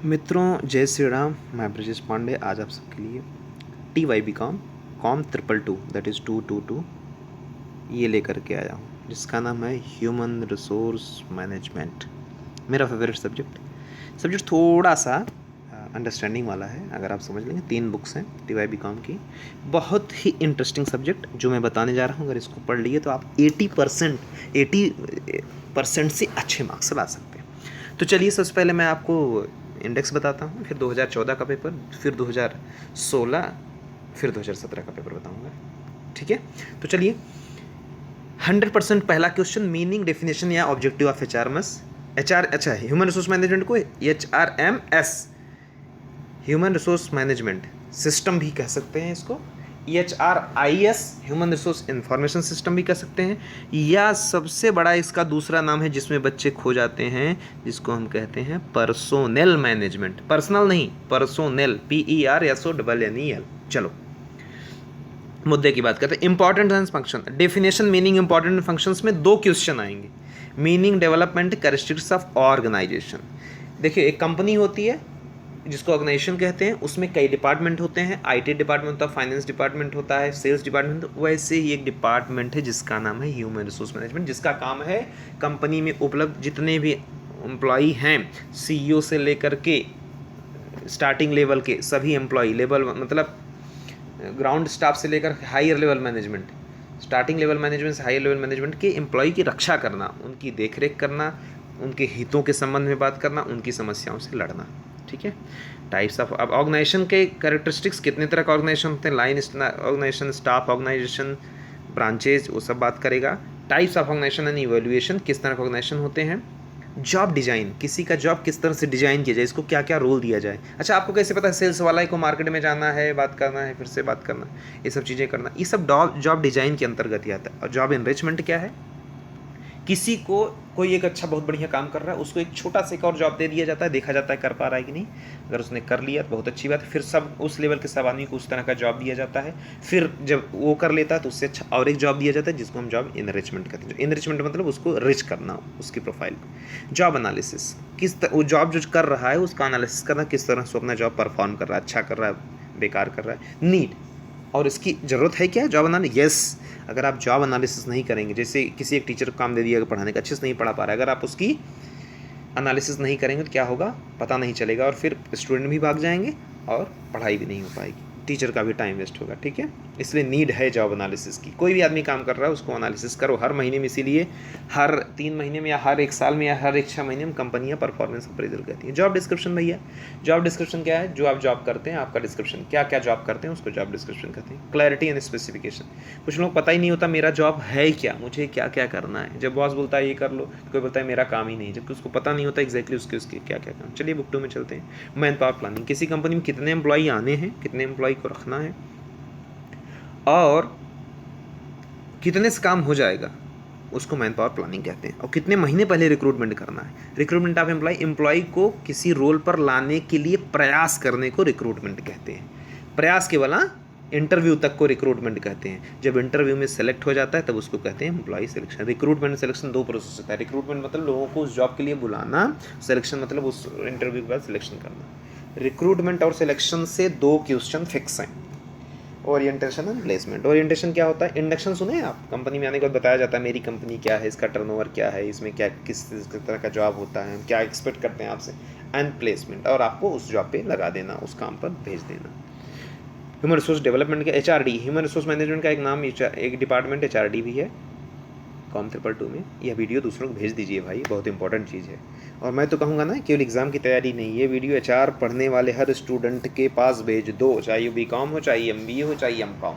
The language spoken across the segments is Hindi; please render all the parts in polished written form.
मित्रों, जय श्री राम। मैं ब्रजेश पांडे आज आप सबके लिए TYB कॉम 222 दैट इज़ 222 ये लेकर के आया हूँ, जिसका नाम है ह्यूमन रिसोर्स मैनेजमेंट। मेरा फेवरेट सब्जेक्ट थोड़ा सा अंडरस्टैंडिंग वाला है। अगर आप समझ लेंगे, 3 बुक्स हैं TYB कॉम की, बहुत ही इंटरेस्टिंग सब्जेक्ट जो मैं बताने जा रहा हूँ। अगर इसको पढ़ लिए तो आप 80% से अच्छे मार्क्स ला सकते हैं। तो चलिए, सबसे पहले मैं आपको इंडेक्स बताता हूँ, फिर 2014 का पेपर, फिर 2016, फिर 2017 का पेपर बताऊँगा। ठीक है, तो चलिए। 100% पहला क्वेश्चन, मीनिंग, डेफिनेशन या objective of human resource management को HRMS, human resource management system भी कह सकते हैं इसको। HRIS, human resource information system भी कह सकते हैं, या सबसे बड़ा इसका दूसरा नाम है जिसमें बच्चे खो जाते हैं, जिसको हम कहते हैं पर्सोनेल मैनेजमेंट। पर्सनल नहीं, पर्सोनेल, PERSONNEL। चलो मुद्दे की बात करते हैं। Important function, definition, meaning, important functions में 2 क्वेश्चन आएंगे। Meaning, development, characteristics of organisation. देखिए, एक कंपनी होती है जिसको ऑर्गेनाइजेशन कहते हैं, उसमें कई डिपार्टमेंट होते हैं। IT डिपार्टमेंट होता है, फाइनेंस डिपार्टमेंट होता है, सेल्स डिपार्टमेंट। वैसे ही एक डिपार्टमेंट है जिसका नाम है ह्यूमन रिसोर्स मैनेजमेंट, जिसका काम है कंपनी में उपलब्ध जितने भी एम्प्लॉई हैं, CEO से लेकर के स्टार्टिंग लेवल के सभी एम्प्लॉई लेवल, मतलब ग्राउंड स्टाफ से लेकर higher level management, starting level management से हायर लेवल मैनेजमेंट के एम्प्लॉई की रक्षा करना, उनकी देखरेख करना, उनके हितों के संबंध में बात करना, उनकी समस्याओं से लड़ना। ठीक है। टाइप्स ऑफ, अब ऑर्गेनाइजेशन के कैरेक्टरिस्टिक्स, कितने तरह का ऑर्गेनाइजेशन होते हैं, line organisation, staff organisation, branches, वो सब बात करेगा। Types of organisation and evaluation, किस तरह के ऑर्गेनाइजेशन होते हैं। जॉब डिजाइन, किसी का जॉब किस तरह से डिजाइन किया जाए, इसको क्या क्या रोल दिया जाए। अच्छा, आपको कैसे पता है सेल्स वाला को मार्केट में जाना है, बात करना है, फिर से बात करना, ये सब चीज़ें करना, ये सब जॉब डिजाइन के अंतर्गत ही आता है। और जॉब एनरिचमेंट क्या है, किसी को कोई एक अच्छा बहुत बढ़िया काम कर रहा है, उसको एक छोटा सा एक और जॉब दे दिया जाता है, देखा जाता है कर पा रहा है कि नहीं। अगर उसने कर लिया तो बहुत अच्छी बात है, फिर सब उस लेवल के सब आदमी को उस तरह का जॉब दिया जाता है। फिर जब वो कर लेता है तो उससे अच्छा और एक जॉब दिया जाता है, जिसको हम जॉब इनरिचमेंट कहते हैं। जो इनरिचमेंट मतलब उसको रिच करना, उसकी प्रोफाइल को। जॉब एनालिसिस, वो जॉब जो कर रहा है उसका एनालिसिस करना, किस तरह से अपना जॉब परफॉर्म कर रहा है, अच्छा कर रहा है, बेकार कर रहा है। नीड, और इसकी ज़रूरत है क्या, जॉब एनालिसिस। यस, अगर आप जॉब एनालिसिस नहीं करेंगे, जैसे किसी एक टीचर को काम दे दिया पढ़ाने का, अच्छे से नहीं पढ़ा पा रहा है, अगर आप उसकी एनालिसिस नहीं करेंगे तो क्या होगा, पता नहीं चलेगा, और फिर स्टूडेंट भी भाग जाएंगे और पढ़ाई भी नहीं हो पाएगी, टीचर का भी टाइम वेस्ट होगा। ठीक है, इसलिए नीड है जॉब एनालिसिस की। कोई भी आदमी काम कर रहा है उसको एनालिसिस करो हर महीने में। इसीलिए हर 3 महीने में या हर 1 साल में या हर 6 महीने में कंपनियां परफॉर्मेंस अप्रेजल करती हैं। जॉब डिस्क्रिप्शन भैया, जॉब डिस्क्रिप्शन क्या है, जो आप जॉब करते हैं, आपका डिस्क्रिप्शन, क्या क्या जॉब करते हैं उसको जॉब डिस्क्रिप्शन कहते हैं। क्लैरिटी एंड स्पेसिफिकेशन, कुछ लोग पता ही नहीं होता मेरा जॉब है क्या, मुझे क्या क्या करना है। जब बॉस बोलता है ये कर लो, कोई बोलता है मेरा काम ही नहीं, जबकि उसको पता नहीं होता एग्जैक्टली उसके क्या क्या काम। चलिए बुक 2 में चलते हैं। मैन पावर प्लानिंग, किसी कंपनी में कितने एम्प्लॉई आने हैं, कितने एम्प्लॉई को रखना है, और कितने से काम हो जाएगा, उसको मैन पावर प्लानिंग कहते हैं। और कितने महीने पहले रिक्रूटमेंट करना है, रिक्रूटमेंट ऑफ एम्प्लॉय को किसी रोल पर लाने के लिए प्रयास करने को रिक्रूटमेंट कहते हैं। प्रयास केवल, इंटरव्यू तक को रिक्रूटमेंट कहते हैं। जब इंटरव्यू में सेलेक्ट हो जाता है तब उसको कहते हैं employ selection. Recruitment selection 2 process होता है। रिक्रूटमेंट मतलब लोगों को उस जॉब के लिए बुलाना, सिलेक्शन मतलब उस इंटरव्यू के बाद सिलेक्शन करना। रिक्रूटमेंट और सिलेक्शन से 2 क्वेश्चन फिक्स हैं। Orientation and placement. ओरिएंटेशन क्या होता है, इंडक्शन सुने आप, कंपनी में आने के बाद बताया जाता है मेरी कंपनी क्या है, इसका टर्नओवर क्या है, इसमें क्या किस तरह का जॉब होता है, क्या एक्सपेक्ट करते हैं आपसे। एंड प्लेसमेंट, और आपको उस जॉब पे लगा देना, उस काम पर भेज देना। ह्यूमन रिसोर्स डेवलपमेंट का HRD, ह्यूमन रिसोर्स मैनेजमेंट का एक नाम, एक डिपार्टमेंट HRD भी है कॉम 222 में। यह वीडियो दूसरों को भेज दीजिए भाई, बहुत इंपॉर्टेंट चीज़ है। और मैं तो कहूँगा ना, केवल एग्ज़ाम की तैयारी नहीं, ये वीडियो HR पढ़ने वाले हर स्टूडेंट के पास भेज दो, चाहे BCom हो, चाहे MBA हो, चाहे MCom।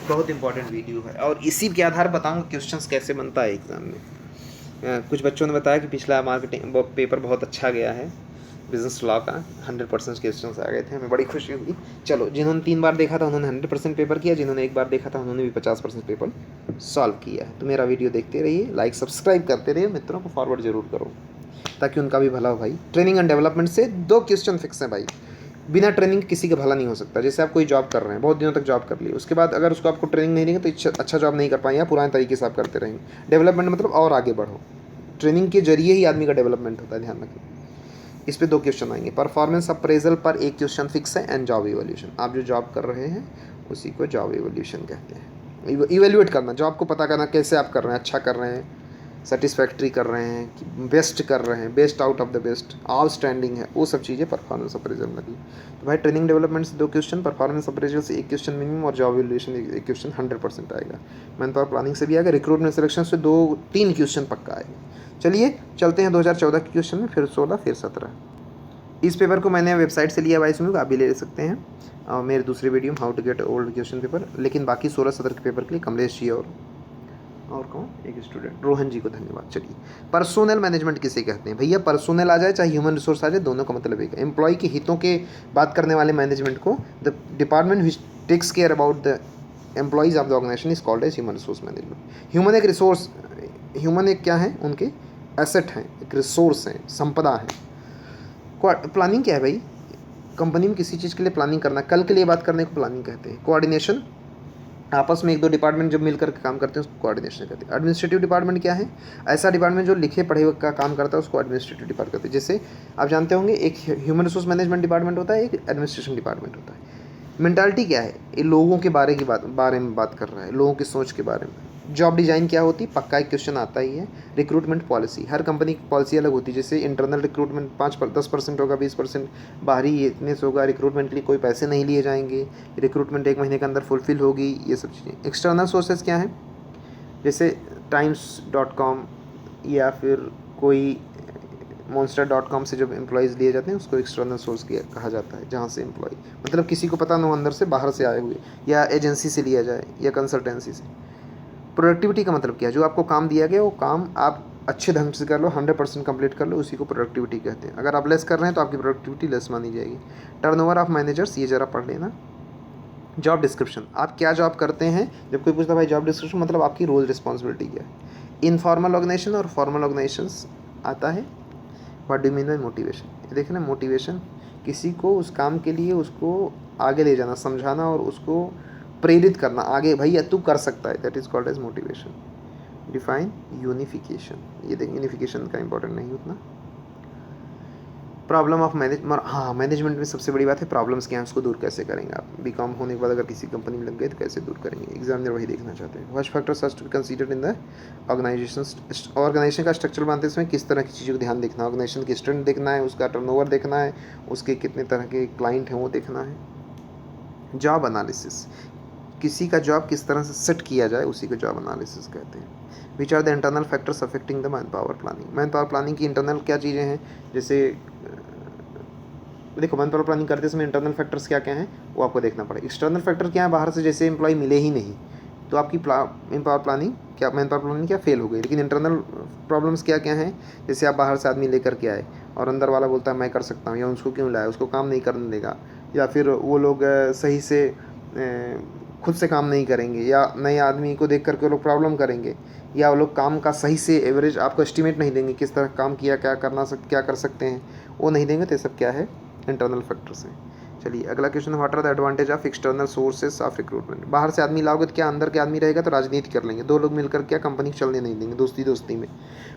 बहुत इंपॉर्टेंट वीडियो है, और इसी के आधार बताऊँगा क्वेश्चंस कैसे बनता है एग्ज़ाम में। कुछ बच्चों ने बताया कि पिछला मार्केटिंग पेपर बहुत अच्छा गया है, बिजनेस लॉ का 100% क्वेश्चंस आ गए थे, हमें बड़ी खुशी हुई। चलो, जिन्होंने 3 बार देखा था उन्होंने 100% पेपर किया, जिन्होंने 1 बार देखा था उन्होंने भी 50% पेपर सॉल्व किया है। तो मेरा वीडियो देखते रहिए, लाइक सब्सक्राइब करते रहिए, मित्रों को फॉरवर्ड जरूर करो ताकि उनका भी भला हो भाई। ट्रेनिंग एंड डेवलपमेंट से 2 क्वेश्चन फिक्स हैं भाई। बिना ट्रेनिंग किसी का भला नहीं हो सकता। जैसे आप कोई जॉब कर रहे हैं, बहुत दिनों तक जॉब कर ली, उसके बाद अगर उसको आपको ट्रेनिंग नहीं देंगे तो अच्छा जॉब नहीं कर पाएंगे, या पुराने तरीके से आप करते रहेंगे। डेवलपमेंट मतलब और आगे बढ़ो, ट्रेनिंग के जरिए ही आदमी का डेवलपमेंट होता है, ध्यान रखें। इस पे 2 क्वेश्चन आएंगे। परफॉर्मेंस अप्रेजल पर एक क्वेश्चन फिक्स है एंड जॉब इवोल्यूशन, आप जो जॉब कर रहे हैं उसी को जॉब इवोल्यूशन कहते हैं। इवेल्यूएट करना, जॉब को पता करना कैसे आप कर रहे हैं, अच्छा कर रहे हैं, सेटिस्फैक्ट्री कर रहे हैं, बेस्ट कर रहे हैं, best out of the best, outstanding है, वो सब चीज़ें परफॉर्मेंस अप्रेजल लगी। तो भाई ट्रेनिंग डेवलपमेंट से 2 क्वेश्चन, परफॉर्मेंस अप्रेजल से 1 क्वेश्चन मिनिमम और जॉब इवोल्यूशन 1 क्वेश्चन 100% आएगा। मैन पावर प्लानिंग से भी आएगा, रिक्रूटमेंट सिलेक्शन से 2-3 क्वेश्चन पक्का आएगा। चलिए चलते हैं 2014 के क्वेश्चन में, फिर 16 फिर 17। इस पेपर को मैंने वेबसाइट से लिया 22 में, आप भी ले सकते हैं, और मेरे दूसरे video how to get old question paper. लेकिन बाकी 16-17 के पेपर के लिए कमलेश जी और कौन, एक स्टूडेंट रोहन जी को धन्यवाद। चलिए, पर्सोनल मैनेजमेंट किसे कहते हैं भैया? पर्सोनल आ जाए चाहे ह्यूमन रिसोर्स आ जाए, दोनों का मतलब एक है। एम्प्लॉय के हितों के बात करने वाले मैनेजमेंट को the department which takes care about the employees of the organisation is called as human resource management. Human एक रिसोर्स, ह्यूमन एक क्या है, उनके एसेट हैं, एक रिसोर्स हैं, संपदा है। प्लानिंग क्या है भाई? कंपनी में किसी चीज़ के लिए प्लानिंग करना, कल के लिए बात करने को प्लानिंग कहते हैं। कोऑर्डिनेशन, आपस में 1-2 डिपार्टमेंट जब मिलकर के काम करते हैं उसको कोऑर्डिनेशन कहते हैं। एडमिनिस्ट्रेटिव डिपार्टमेंट क्या है? ऐसा डिपार्टमेंट जो लिखे पढ़े हुए का काम करता है उसको एडमिनिस्ट्रेटिव डिपार्टमेंट कहते हैं। जैसे आप जानते होंगे, एक ह्यूमन रिसोर्स मैनेजमेंट डिपार्टमेंट होता है, एक एडमिनिस्ट्रेशन डिपार्टमेंट होता है। मेंटालिटी क्या है? ये लोगों के बारे में बात कर रहा है, लोगों की सोच के बारे में। जॉब डिज़ाइन क्या होती है? पक्का एक क्वेश्चन आता ही है। रिक्रूटमेंट पॉलिसी, हर कंपनी की पॉलिसी अलग होती है। जैसे इंटरनल रिक्रूटमेंट 10% होगा, 20% बाहरी इतने से होगा। रिक्रूटमेंट के लिए कोई पैसे नहीं लिए जाएंगे, रिक्रूटमेंट 1 महीने के अंदर फुलफिल होगी, ये सब चीज़ें। एक्सटर्नल सोर्सेज क्या हैं? जैसे times.com या फिर कोई monster.com से जब एम्प्लॉयज़ लिए जाते हैं उसको एक्सटर्नल सोर्स कहा जाता है, जहाँ से एम्प्लॉय मतलब किसी को पता ना हो अंदर से, बाहर से आए हुए, या एजेंसी से लिया जाए या कंसल्टेंसी से। प्रोडक्टिविटी का मतलब क्या है? जो आपको काम दिया गया वो काम आप अच्छे ढंग से कर लो, 100% कंप्लीट कर लो, उसी को प्रोडक्टिविटी कहते हैं। अगर आप लेस कर रहे हैं तो आपकी प्रोडक्टिविटी लेस मानी जाएगी। टर्नओवर ऑफ मैनेजर्स, ये ज़रा पढ़ लेना। जॉब डिस्क्रिप्शन, आप क्या जॉब करते हैं? जब कोई पूछता भाई जॉब डिस्क्रिप्शन मतलब आपकी रोल रिस्पॉन्सिबिलिटी क्या है। इनफॉर्मल ऑर्गेनाइजेशन और फॉर्मल ऑर्गेनाइजेशंस आता है। What do mean by motivation? ये देखें ना, मोटिवेशन किसी को उस काम के लिए उसको आगे ले जाना, समझाना और उसको प्रेरित करना आगे, भैया तू कर सकता है, that is called as motivation. Define unification, ये देखें यूनिफिकेशन का इंपॉर्टेंट नहीं उतना। प्रॉब्लम ऑफ मैनेजमेंट, हाँ मैनेजमेंट में सबसे बड़ी बात है प्रॉब्लम्स क्या हैं, उसको दूर कैसे करेंगे आप। बीकॉम होने के बाद अगर किसी कंपनी में लग गए तो कैसे दूर करेंगे, एग्जामिनर वही देखना चाहते हैं। What factors are to be considered in the organisation का स्ट्रक्चर बनाते समय किस तरह की चीज़ों को ध्यान देखना है। ऑर्गेनाइजेशन की स्ट्रेंथ देखना है, उसका टर्नओवर देखना है, उसके कितने तरह के क्लाइंट हैं वो देखना है। जॉब एनालिसिस, किसी का जॉब किस तरह से सेट किया जाए उसी को जॉब एनालिसिस कहते हैं। Which are the internal factors affecting the man power planning, man power planning की इंटरनल क्या चीज़ें हैं। जैसे देखो, मैन पावर प्लानिंग करते समय इंटरनल फैक्टर्स क्या क्या हैं वो आपको देखना पड़ेगा। एक्सटर्नल फैक्टर क्या है? बाहर से जैसे एम्प्लॉय मिले ही नहीं तो आपकी मैन पावर प्लानिंग क्या फेल हो गई। लेकिन इंटरनल प्रॉब्लम्स क्या क्या हैं? जैसे आप बाहर से आदमी लेकर के आए और अंदर वाला बोलता है मैं कर सकता हूँ, या उसको क्यों लाया, उसको काम नहीं करने देगा, या फिर वो लोग सही से खुद से काम नहीं करेंगे, या नए आदमी को देख करके वो लोग प्रॉब्लम करेंगे, या वो लोग काम का सही से एवरेज आपको एस्टिमेट नहीं देंगे, किस तरह काम किया, क्या कर सकते हैं वो नहीं देंगे। तो ये सब क्या है? इंटरनल फैक्टर्स हैं। चलिए अगला question, what are the advantage of external sources of recruitment. बाहर से आदमी लाओगे तो क्या अंदर के आदमी रहेगा तो राजनीति कर लेंगे, 2 लोग मिलकर क्या कंपनी चलने नहीं देंगे, दोस्ती में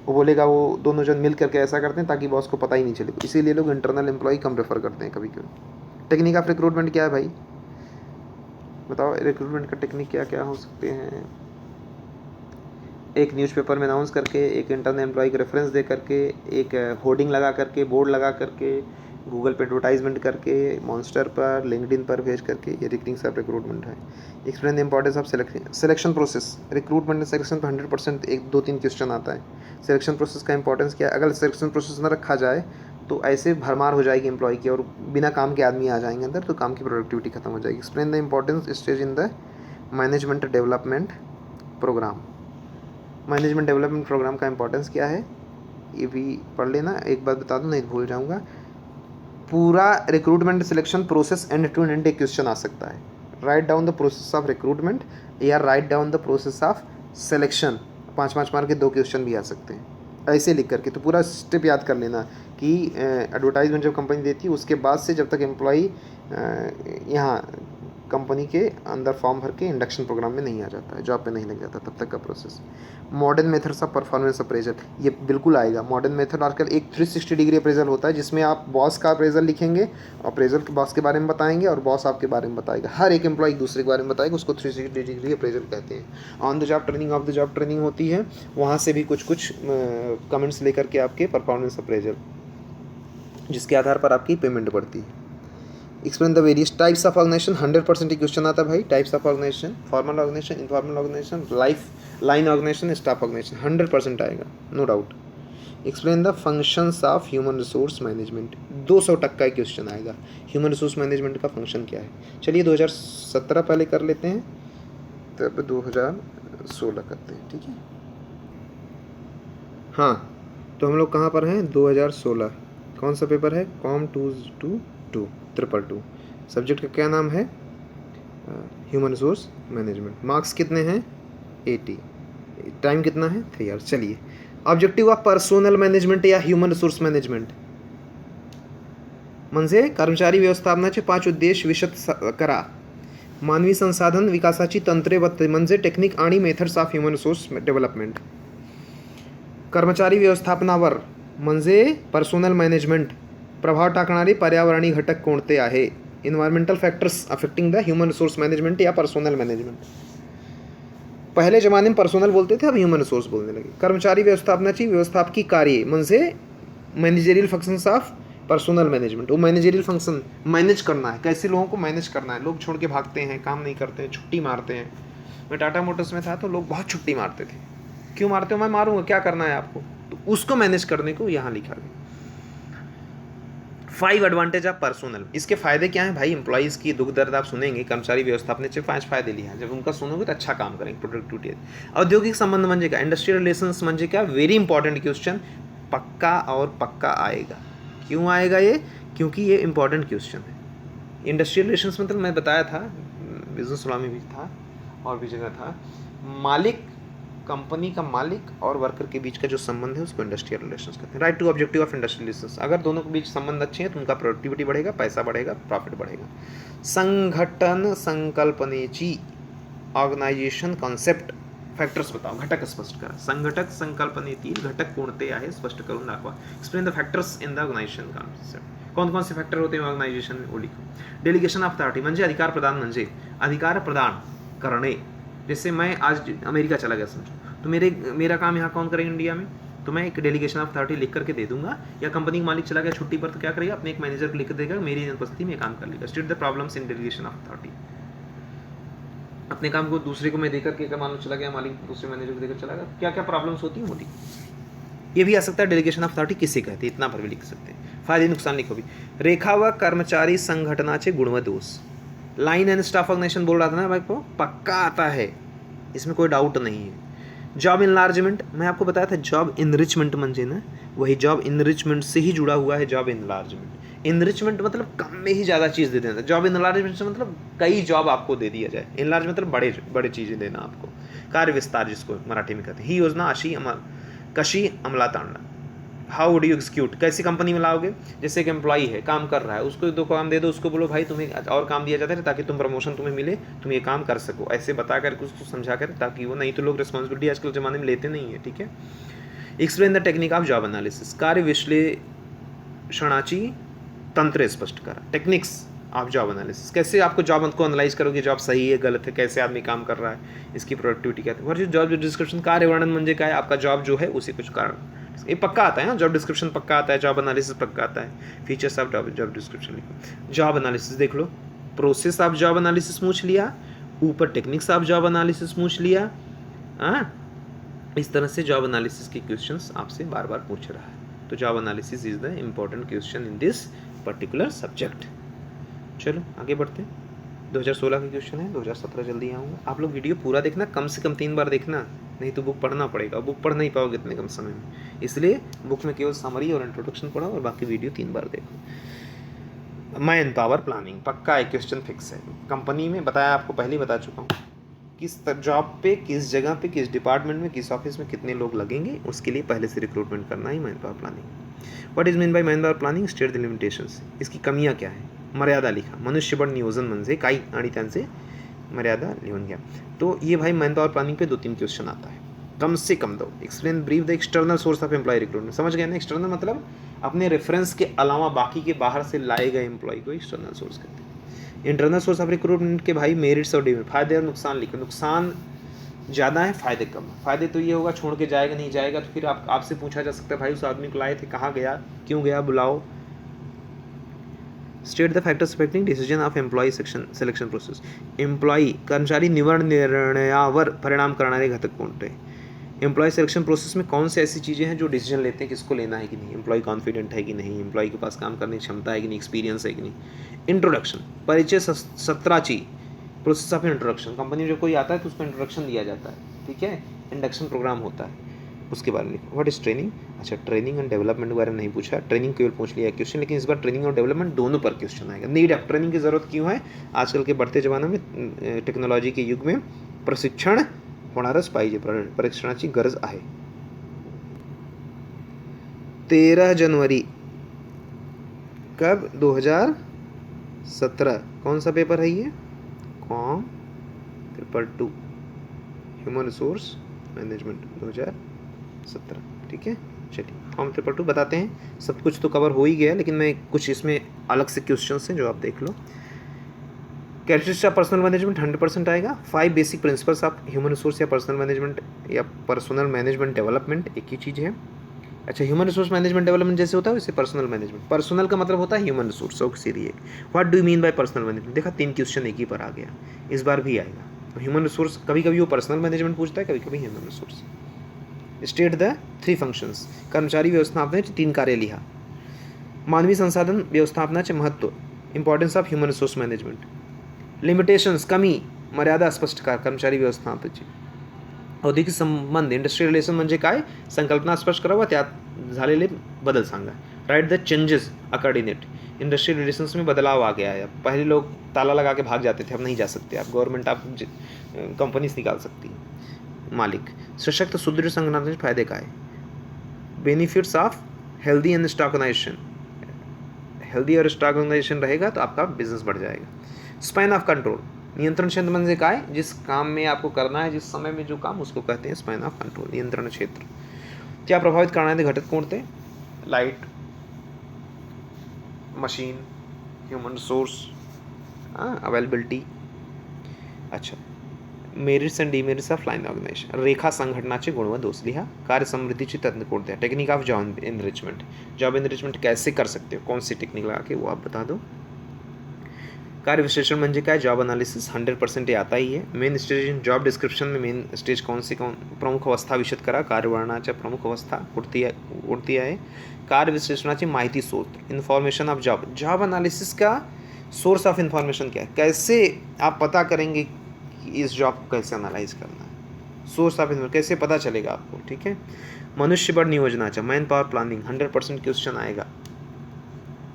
वो बोलेगा, वो दोनों जन मिल करके ऐसा करते हैं ताकि बॉस को पता ही नहीं चले, इसीलिए लोग इंटरनल एम्प्लॉय कम प्रेफर करते हैं कभी कभी। टेक्निक ऑफ रिक्रूटमेंट क्या है भाई? बताओ रिक्रूटमेंट का टेक्निक क्या क्या हो सकते हैं। एक न्यूज़पेपर में अनाउंस करके, एक इंटरनल एम्प्लॉय के रेफरेंस दे करके, एक होर्डिंग लगा करके, बोर्ड लगा करके, गूगल पे एडवर्टाइजमेंट करके, मॉन्स्टर पर, लिंक्डइन पर भेज करके, ये टेक्निक्स ऑफ रिक्रूटमेंट है। Explain the importance of selection process. Recruitment में सिलेक्शन पर 100% 1-2-3 क्वेश्चन आता है। सिलेक्शन प्रोसेस का इंपॉर्टेंस क्या है? अगर सिलेक्शन प्रोसेस न रखा जाए तो ऐसे भरमार हो जाएगी एम्प्लॉय की और बिना काम के आदमी आ जाएंगे अंदर, तो काम की प्रोडक्टिविटी खत्म हो जाएगी। Explain the importance stage in the management development programme. Management development programme का इंपॉर्टेंस क्या है ये भी पढ़ लेना। एक बात बता दूँ, नहीं भूल जाऊँगा, पूरा recruitment selection process end to end एक क्वेश्चन आ सकता है। Write down the process of recruitment या write down the process of selection, 5-5 mark के 2 क्वेश्चन भी आ सकते हैं ऐसे लिख करके। तो पूरा स्टेप याद कर लेना कि एडवर्टाइजमेंट जब कंपनी देती है उसके बाद से जब तक एम्प्लॉई यहाँ कंपनी के अंदर फॉर्म भर के इंडक्शन प्रोग्राम में नहीं आ जाता है, जॉब पे नहीं लग जाता तब तक का process. Modern methods of performance appraisal, ये बिल्कुल आएगा। मॉडर्न मेथड आजकल एक 360 डिग्री अप्रेजल होता है, जिसमें आप बॉस का अप्रेजल लिखेंगे, अप्रेजल के बॉस के बारे में बताएंगे और बॉस आपके बारे में बताएगा। हर एक एम्प्लॉय दूसरे के बारे में बताएगा, उसको 360 डिग्री अप्रेजल कहते हैं। On the job training, of the job training होती है, वहाँ से भी कुछ कमेंट्स लेकर के आपके परफॉर्मेंस अप्रेजल, जिसके आधार पर आपकी पेमेंट बढ़ती है। Explain the various types of organisation, 100% ही क्वेश्चन आता है भाई। Types of organisation, formal organisation, informal organisation, line organisation, staff organisation, 100% आएगा, no doubt. Explain the functions of human resource management, 200% question आएगा। ह्यूमन रिसोर्स मैनेजमेंट का फंक्शन क्या है। चलिए 2017 पहले कर लेते हैं, तब 2016 करते हैं, ठीक है। हाँ, तो हम लोग कहाँ पर हैं, 2016। कौन सा पेपर है, कॉम 222 सब्जेक्ट का क्या नाम है, ह्यूमन रिसोर्स मैनेजमेंट। मार्क्स कितने हैं, 80। टाइम कितना है, 3 आवर्स। चलिए, ऑब्जेक्टिव ऑफ पर्सोनल मैनेजमेंट या ह्यूमन रिसोर्स मॅनेजमेंट म्हणजे कर्मचारी व्यवस्थापनाचे 5 उद्देश विशद करा। मानवी संसाधन विकासाची तंत्रे म्हणजे टेक्निक आणि methods of human resource development. कर्मचारी व्यवस्थापनावर म्हणजे पर्सोनल मॅनेजमेंट प्रभाव टाकणारे पर्यावरणीय घटक कोणते आहे। Environmental factors affecting the human resource management या पर्सोनल मैनेजमेंट। पहले ज़माने में पर्सोनल बोलते थे, अब ह्यूमन रिसोर्स बोलने लगे। कर्मचारी व्यवस्थापनाची व्यवस्थापकी कार्य म्हणजे managerial functions of personnel management. वो मैनेजरियल फंक्शन मैनेज करना है, कैसे लोगों को मैनेज करना है। लोग छोड़ के भागते हैं, काम नहीं करते हैं, छुट्टी मारते हैं। मैं टाटा मोटर्स में था तो लोग बहुत छुट्टी मारते थे। क्यों मारते हो, मैं मारूंगा, क्या करना है आपको, तो उसको मैनेज करने को यहाँ लिखा गया। 5 एडवांटेज ऑफ पर्सोनल, इसके फायदे क्या हैं भाई। एम्प्लॉइज़ की दुख दर्द आप सुनेंगे। कर्मचारी व्यवस्थापन से 5 फायदे लिए हैं, जब उनका सुनोगे तो अच्छा काम करेंगे, प्रोडक्टिविटी। औद्योगिक संबंध म्हणजे क्या, इंडस्ट्रियल रिलेशंस म्हणजे क्या, वेरी इंपॉर्टेंट क्वेश्चन, पक्का और पक्का आएगा। क्यों आएगा ये, क्योंकि ये इंपॉर्टेंट क्वेश्चन है। इंडस्ट्रियल रिलेशंस मतलब मैं बताया था, बिजनेस लॉ में भी था और भी जगह था, मालिक, कंपनी का मालिक और वर्कर के बीच का जो संबंध है उसको इंडस्ट्रियल रिलेशंस कहते हैं। Write two objective of industrial relations, अगर दोनों के बीच संबंध अच्छे हैं तो उनका प्रोडक्टिविटी बढ़ेगा, पैसा बढ़ेगा, प्रॉफिट बढ़ेगा। संघटन संकल्पनेची, ऑर्गनायझेशन कॉन्सेप्ट, फॅक्टर्स बताओ, घटक स्पष्ट करा। संघटक संकल्पनेतील घटक कोणते आहे स्पष्ट करून दाखवा। Explain the factors in the organisation concept, कौन कौन से फैक्टर होते हैं ऑर्गनायझेशन में वो लिखो। डेलीगेशन ऑफ अथॉरिटी म्हणजे अधिकार प्रदान, म्हणजे अधिकार प्रदान करणे। जैसे मैं आज अमेरिका चला गया समझो, तो मेरा काम यहाँ कौन करेगा इंडिया में, तो मैं एक डेलीगेशन ऑफ अथॉरिटी लिख करके दे दूंगा। या कंपनी का मालिक चला गया छुट्टी पर तो क्या करेगा, अपने एक मैनेजर को लिख देगा, मेरी उपस्थिति में काम कर लेगा। State the problems in delegation of authority, अपने काम को दूसरे को मैं देकर के, मालूम चला गया मालिक दूसरे मैनेजर को देकर चला गया, क्या क्या प्रॉब्लम्स होती हैं वो लिखो। ये भी आ सकता है डेलीगेशन ऑफ अथॉरिटी किसे कहते हैं, इतना पर भी लिख सकते हैं। फायदे नुकसान लिखो भी। रेखा व कर्मचारी संगठनाचे गुण व दोष। लाइन एंड स्टाफ ऑर्गेनाइजेशन बोल रहा था ना भाई को, पक्का आता है, इसमें कोई डाउट नहीं है। जॉब इनलार्जमेंट, मैं आपको बताया था जॉब इनरिचमेंट म्हणजे ना, वही जॉब इनरिचमेंट से ही जुड़ा हुआ है जॉब इनलार्जमेंट। इनरिचमेंट मतलब कम में ही ज़्यादा चीज़ दे देना। जॉब इनलार्जमेंट से मतलब कई जॉब आपको दे दिया जाए। इनलार्ज मतलब बड़े चीज़ें देना आपको। कार्य विस्तार जिसको मराठी में कहते हैं। ही योजना अशी कशी अंमलात आणणार। हाउ वुड यू एक्सिक्यूट, कैसी कंपनी में लाओगे। जैसे एक एम्प्लॉई है, काम कर रहा है, उसको 2 काम दे दो, उसको बोलो भाई तुम्हें और काम दिया जाता है ताकि तुम प्रमोशन तुम्हें मिले, तुम ये काम कर सको, ऐसे बता करके उसको समझा कर, ताकि वो, नहीं तो लोग रिस्पॉन्सिबिलिटी आजकल ज़माने में लेते नहीं है, ठीक है। Explain the technique of job analysis, कार्य विश्लेषणाची तंत्रे स्पष्ट करा। टेक्निक्स ऑफ जॉब एनालिसिस, कैसे आपको जॉब को एनालाइज करोगे, जॉब सही है गलत है, कैसे आदमी काम कर रहा है, इसकी प्रोडक्टिविटी क्या है। और जो जॉब डिस्क्रिप्शन, कार्य वर्णन म्हणजे क्या है, आपका जॉब जो है उसी कुछ कारण, ये पक्का आता है ना, जॉब डिस्क्रिप्शन पक्का आता है, जॉब एनालिसिस पक्का आता है। फीचर्स ऑफ जॉब डिस्क्रिप्शन लिखो। जॉब एनालिसिस देख लो, प्रोसेस ऑफ जॉब एनालिसिस पूछ लिया, ऊपर टेक्निक्स ऑफ जॉब एनालिसिस पूछ लिया। इस तरह से जॉब एनालिसिस के क्वेश्चंस आपसे बार बार पूछ रहा है। तो job analysis is the important question in this particular subject. चलो आगे बढ़ते हैं। 2016 का क्वेश्चन है, 2017 जल्दी आऊँगा। आप लोग वीडियो पूरा देखना, कम से कम 3 बार देखना, नहीं तो बुक पढ़ना पड़ेगा। बुक पढ़ नहीं पाओगे इतने कम समय में, इसलिए बुक में केवल समरी और इंट्रोडक्शन पढ़ो और बाकी वीडियो 3 बार देखो। मैन पावर प्लानिंग पक्का है, क्वेश्चन फिक्स है। कंपनी में बताया, आपको पहले ही बता चुका हूँ, किस जॉब पे, किस जगह पे, किस डिपार्टमेंट में, किस ऑफिस में कितने लोग लगेंगे, उसके लिए पहले से रिक्रूटमेंट करना ही man power planning. What is mean by man power planning, state the limitations, इसकी कमियाँ क्या है। मर्यादा लिखा. मनुष्यबळ नियोजन म्हणजे काय आणि त्यांचे मर्यादा लिहून घ्या. तो ये भाई मैन पावर प्लानिंग पे 2-3 क्वेश्चन आता है कम से कम. दो explain brief the external source of employee recruitment. समझ गए ना? एक्सटर्नल मतलब अपने रेफरेंस के अलावा बाकी के बाहर से लाए गए एम्प्लॉय को एक्सटर्नल सोर्स कहते हैं. इंटरनल सोर्स ऑफ रिक्रूटमेंट के भाई मेरिट्स और डिमेरिट, फायदे और नुकसान लिखे. नुकसान ज़्यादा है, फ़ायदे कम है. फ़ायदे तो ये होगा छोड़ के जाएगा नहीं जाएगा तो फिर आपसे पूछा जा सकता है भाई उस आदमी को लाए थे कहाँ गया, क्यों गया, बुलाओ. State the factors affecting decision of employee selection process. Employee कर्मचारी निवड निर्णयावर परिणाम करणारे घटक कोणते. एम्प्लॉय सिलेक्शन प्रोसेस में कौन से ऐसी चीज़ें हैं जो डिसीजन लेते हैं किसको लेना है कि नहीं. एम्प्लॉय कॉन्फिडेंट है कि नहीं, एम्प्लॉय के पास काम करने की क्षमता है कि नहीं, एक्सपीरियंस है कि नहीं. इंट्रोडक्शन, परिचय सत्राची. प्रोसेस ऑफ इंट्रोडक्शन, कंपनी में जब कोई आता है तो उसको इंट्रोडक्शन दिया जाता है. ठीक है, इंडक्शन प्रोग्राम होता है, उसके बारे में लिखो. What is training. अच्छा, ट्रेनिंग एंड डेवलपमेंट के बारे में नहीं पूछा, ट्रेनिंग केवल पूछ लिया क्वेश्चन, लेकिन इस बार ट्रेनिंग और डेवलपमेंट दोनों पर क्वेश्चन आएगा. नीड ऑफ ट्रेनिंग की ज़रूरत क्यों है. आजकल के बढ़ते ज़माने में टेक्नोलॉजी के युग में प्रशिक्षण होणारच पाहिजे, प्रशिक्षणाची गरज आहे. 13 जनवरी कब 2017. कौन सा पेपर है ये. Com paper 2 human resource management 2017. ठीक है, चलिए फॉर्म पेपर 2 बताते हैं. सब कुछ तो कवर हो ही गया, लेकिन मैं कुछ इसमें अलग से क्वेश्चंस हैं जो आप देख लो. कैरेक्टरिस्टिक्स ऑफ पर्सनल मैनेजमेंट 100% आएगा. 5 basic principles of human resource या पर्सनल मैनेजमेंट या पर्सनल मैनेजमेंट डेवलपमेंट एक ही चीज़ है. अच्छा, ह्यूमन रिसोर्स मैनेजमेंट डेवलपमेंट जैसे होता है वैसे पर्सनल मैनेजमेंट. पर्सनल का मतलब होता है ह्यूमन रिसोर्स. सो सीधी एक. What do you mean by personal management. देखा 3 क्वेश्चन एक ही पर आ गया, इस बार भी आएगा. ह्यूमन रिसोर्स कभी कभी वो पर्सनल मैनेजमेंट पूछता है, कभी कभी human resource. State the 3 functions. कर्मचारी व्यवस्थापनाचे 3 कार्य लिहा. मानवी संसाधन व्यवस्थापनाचे महत्त्व. Importance of human resource management. Limitations कमी मर्यादा स्पष्ट करा कर्मचारी व्यवस्थापनाची. औद्योगिक संबंध इंडस्ट्रियल रिलेशन म्हणजे काय, संकल्पना स्पष्ट करा व त्यात झालेले बदल सांगा. Write the changes occurred in it. Industrial relations में बदलाव आ गया है. पहले लोग ताला लगा के भाग जाते थे, अब नहीं जा सकते. आप गवर्नमेंट आप कंपनीज निकाल सकती है. मालिक. सशक्त सुदृढ़ संगठनाचे फायदे काय. Benefits of healthy and stock organisation. Healthy और स्टॉक ऑर्गेनाइजेशन रहेगा तो आपका बिजनेस बढ़ जाएगा. Span of control. नियंत्रण क्षेत्र म्हणजे काय, जिस काम में आपको करना है, जिस समय में जो काम, उसको कहते हैं स्पैन ऑफ कंट्रोल, नियंत्रण क्षेत्र. क्या प्रभावित करणारे घटक कोणते. Light, machine, human resource, availability. अच्छा, merits and demerits of line organisation. रेखा संघटनाचे गुण व दोष लिहा. कार्य समृद्धीची तंत्र कोणते हैं. Technique of job enrichment. Job enrichment कैसे कर सकते हो, कौन सी टेक्निक लगा के, वो आप बता दो. कार्य विश्लेषण म्हणजे काय. जॉब एनालिसिस 100% ये आता ही है. मेन स्टेज जॉब डिस्क्रिप्शन में मेन स्टेज कौन प्रमुख अवस्था विशद करा. कार्यवर्णनाच्या प्रमुख अवस्था कोणती आहे. कार्य विश्लेषणाची माहिती स्रोत. Information of job. Job analysis का सोर्स ऑफ इन्फॉर्मेशन क्या है, कैसे आप पता करेंगे कि इस जॉब को कैसे एनालाइज करना है. सोर्स ऑफ इन्फॉर्मेशन कैसे पता चलेगा आपको. ठीक है. मनुष्यबळ नियोजनाचा मैन पावर प्लानिंग 100% क्वेश्चन आएगा.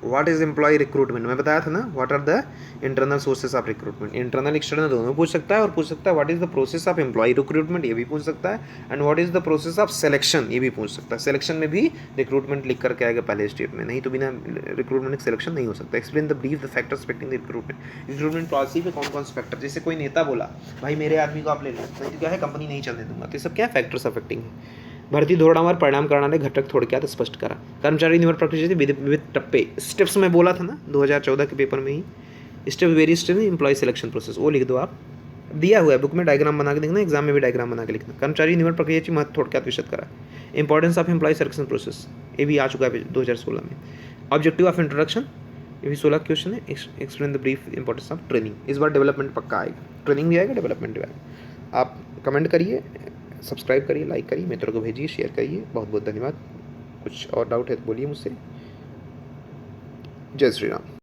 What is employee recruitment. मैं बताया था ना, what are the internal sources of recruitment. Internal external दोनों पूछ सकता है, और पूछ सकता है what is the process of employee recruitment, ये भी पूछ सकता है. And what is the process of selection, ये भी पूछ सकता है. सिलेक्शन में भी रिक्रूटमेंट लिख करके आएगा पहले स्टेट में, नहीं तो बिना रिक्रूटमेंट सिलेक्शन नहीं हो सकता. Explain the brief the factors affecting the recruitment. Recruitment policy पे कौन कौन से फैक्टर. जैसे कोई नेता बोला भाई मेरे आदमी को आप ले लो, नहीं तो क्या है कंपनी नहीं चलने दूंगा. तो ये सब क्या फैक्टर्स अफेक्टिंग है. भरती धोरणावर परिणाम करणारे घटक थोडक्यात स्पष्ट करा. कर्मचारी निवड प्रक्रियेचे विविध टप्पे. स्टेप्स में बोला था ना 2014 के पेपर में ही. Step various step employ selection process, वो लिख दो आप. दिया हुआ है बुक में, डायग्राम बना के लिखना, एग्जाम में भी डायग्राम बना के लिखना. कर्मचारी निवड प्रक्रियेची महत्व थोडक्यात विशद करा. Importance of employee selection process, ये भी आ चुका है 2016 में. ऑब्जेक्टिव ऑफ इंट्रोडक्शन, ये भी 16 क्वेश्चन है. Explain the brief importance of training. इस बार डेवलपमेंट पक्का आएगा, ट्रेनिंग भी आएगा, डेवलपमेंट भी आएगा. आप कमेंट करिए, सब्सक्राइब करिए, लाइक करिए, मित्रों को भेजिए, शेयर करिए. बहुत बहुत धन्यवाद. कुछ और डाउट है तो बोलिए मुझसे. जय श्री राम.